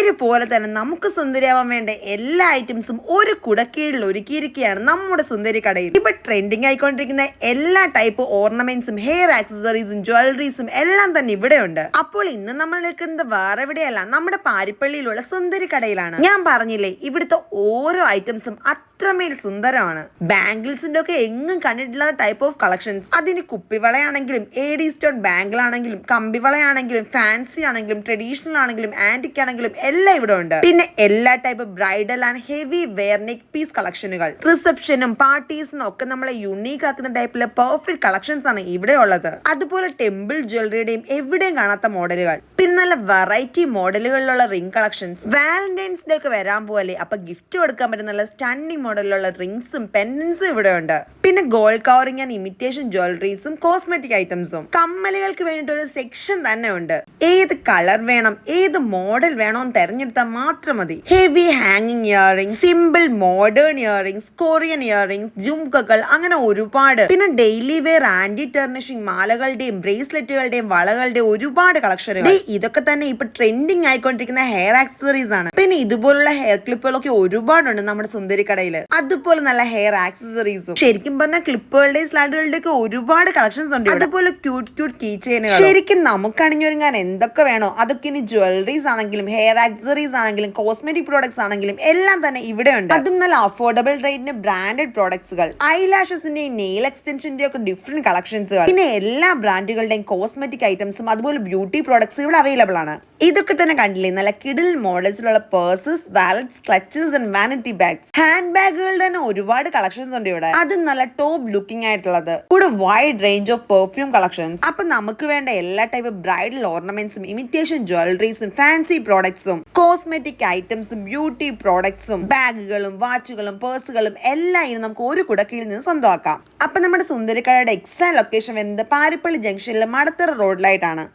അതേപോലെ തന്നെ നമുക്ക് സുന്ദരിയാവാൻ വേണ്ട എല്ലാ ഐറ്റംസും ഒരു കുടക്കീഴിൽ ഒരുക്കിയിരിക്കുകയാണ് നമ്മുടെ സുന്ദരി കടയിൽ. ഇപ്പൊ ട്രെൻഡിങ് ആയിക്കൊണ്ടിരിക്കുന്ന എല്ലാ ടൈപ്പ് ഓർണമെന്റ്സും ഹെയർ ആക്സസറീസും ജ്വല്ലറീസും എല്ലാം തന്നെ ഇവിടെയുണ്ട്. അപ്പോൾ ഇന്ന് നമ്മൾ നിൽക്കുന്നത് വേറെ എവിടെയല്ല, നമ്മുടെ പാരിപ്പള്ളിയിലുള്ള സുന്ദരി കടയിലാണ്. ഞാൻ പറഞ്ഞില്ലേ, ഇവിടുത്തെ ഓരോ ഐറ്റംസും അത്രമേൽ സുന്ദരമാണ്. ബാംഗിൾസിന്റെ ഒക്കെ എങ്ങും കണ്ടിട്ടില്ലാത്ത ടൈപ്പ് ഓഫ് കളക്ഷൻസ്. അതിന് കുപ്പിവളയാണെങ്കിലും AD സ്റ്റോൺ ബാംഗിളാണെങ്കിലും കമ്പിവളയാണെങ്കിലും ഫാൻസി ആണെങ്കിലും ട്രഡീഷണൽ ആണെങ്കിലും ആന്റിക് ആണെങ്കിലും എല്ലാം ഇവിടെ ഉണ്ട്. പിന്നെ എല്ലാ type bridal and heavy wear neck piece കളക്ഷനുകൾ, റിസപ്ഷനും പാർട്ടീസിനും ഒക്കെ നമ്മളെ യുണീക്ക് ആക്കുന്ന ടൈപ്പിലെ പെർഫെക്റ്റ് കളക്ഷൻസ് ആണ് ഇവിടെ ഉള്ളത്. അതുപോലെ ടെമ്പിൾ ജ്വല്ലറിയുടെയും എവിടെയും കാണാത്ത മോഡലുകൾ, പിന്നെ നല്ല വെറൈറ്റി മോഡലുകളിലുള്ള റിംഗ് കളക്ഷൻസ്. വാലന്റൈൻസ് ഡേ ഒക്കെ വരാൻ പോലെ അപ്പൊ ഗിഫ്റ്റ് കൊടുക്കാൻ പറ്റുന്ന നല്ല സ്റ്റണ്ണിങ് മോഡലിലുള്ള റിംഗ്സും പെൻഡൻസും ഇവിടെ ഉണ്ട്. പിന്നെ ഗോൾഡ് കവറിംഗ് ആൻഡ് ഇമിറ്റേഷൻ ജ്വല്ലറീസും കോസ്മെറ്റിക് ഐറ്റംസും. കമ്മലുകൾക്ക് വേണ്ടിയിട്ട് ഒരു സെക്ഷൻ തന്നെ ഉണ്ട്. ഏത് കളർ വേണം, ഏത് മോഡൽ വേണോന്ന് തെരഞ്ഞെടുത്താൽ മാത്രം മതി. ഹെവി ഹാങ്ങിങ് earrings, simple modern earrings, Korean earrings, ജുംകകൾ, അങ്ങനെ ഒരുപാട്. പിന്നെ ഡെയിലി വെയർ ആന്റി ടെർണിഷിംഗ് മാലകളുടെയും ബ്രേസ്ലെറ്റുകളുടെയും വളകളുടെയും ഒരുപാട് കളക്ഷനുകൾ. ഇതൊക്കെ തന്നെ ഇപ്പൊ ട്രെൻഡിങ് ആയിക്കൊണ്ടിരിക്കുന്ന ഹെയർ ആക്സസറീസ് ആണ്. പിന്നെ ഇതുപോലുള്ള ഹെയർ ക്ലിപ്പുകളൊക്കെ ഒരുപാടുണ്ട് നമ്മുടെ സുന്ദരി കടയിൽ. അതുപോലെ നല്ല ഹെയർ ആക്സസറീസും. ശരിക്കും പറഞ്ഞാൽ ക്ലിപ്പുകളുടെയും സ്ലൈഡുകളുടെ ഒക്കെ ഒരുപാട് കളക്ഷൻസ് ഉണ്ട്. അതുപോലെ ക്യൂട്ട് കീ ചെയിനുകൾ. ശരിക്കും നമുക്ക് അണിഞ്ഞൊരുങ്ങാൻ എന്തൊക്കെ വേണോ അതൊക്കെ ഇനി ജ്വല്ലറീസ് ആണെങ്കിലും ഹെയർ ആക്സസറീസ് ആണെങ്കിലും കോസ്മെറ്റിക് പ്രോഡക്ട്സ് ആണെങ്കിലും എല്ലാം തന്നെ ഇവിടെ ഉണ്ട്. അതും നല്ല അഫോർഡബിൾ റേറ്റിന് ബ്രാൻഡഡ് പ്രോഡക്ട്സുകൾ, ഐലാഷസിന്റെയും നെയിൽ എക്സ്റ്റൻഷന്റെയും ഒക്കെ ഡിഫറെന്റ് കളക്ഷൻസുകൾ. പിന്നെ എല്ലാ ബ്രാൻഡുകളുടെയും കോസ്മെറ്റിക് ഐറ്റംസും അതുപോലെ ബ്യൂട്ടി പ്രോഡക്ട്സ് ഇവിടെ അവൈലബിൾ ആണ്. ഇതൊക്കെ തന്നെ കണ്ടില്ലേ, നല്ല കിഡിൽ മോഡൽസിലുള്ള purses, wallets, clutches and vanity bags. Hand ബാഗുകളുടെ തന്നെ ഒരുപാട് കളക്ഷൻസ് ഉണ്ട് ഇവിടെ. അതും നല്ല ടോപ്പ് ലുക്കിംഗ് ആയിട്ടുള്ളത്. കൂടെ wide range of perfume collections. അപ്പൊ നമുക്ക് വേണ്ട എല്ലാ ടൈപ്പ് ബ്രൈഡൽ ഓർണമെന്റ്സും ഇമിറ്റേഷൻ ജ്വല്ലറീസും ഫാൻസി പ്രോഡക്ട്സും കോസ്മെറ്റിക് ഐറ്റംസും ബ്യൂട്ടി പ്രോഡക്ട്സും ബാഗുകളും വാച്ചുകളും പേഴ്സുകളും എല്ലാം ഇനി നമുക്ക് ഒരു കുടക്കീഴിൽ നിന്ന് സ്വന്തമാക്കാം. അപ്പൊ നമ്മുടെ സുന്ദരിക്കടയുടെ എക്സാക്ട് ലൊക്കേഷൻ വരുന്നത് പാരിപ്പള്ളി ജംഗ്ഷനിലെ മടത്തറ റോഡിലായിട്ടാണ്.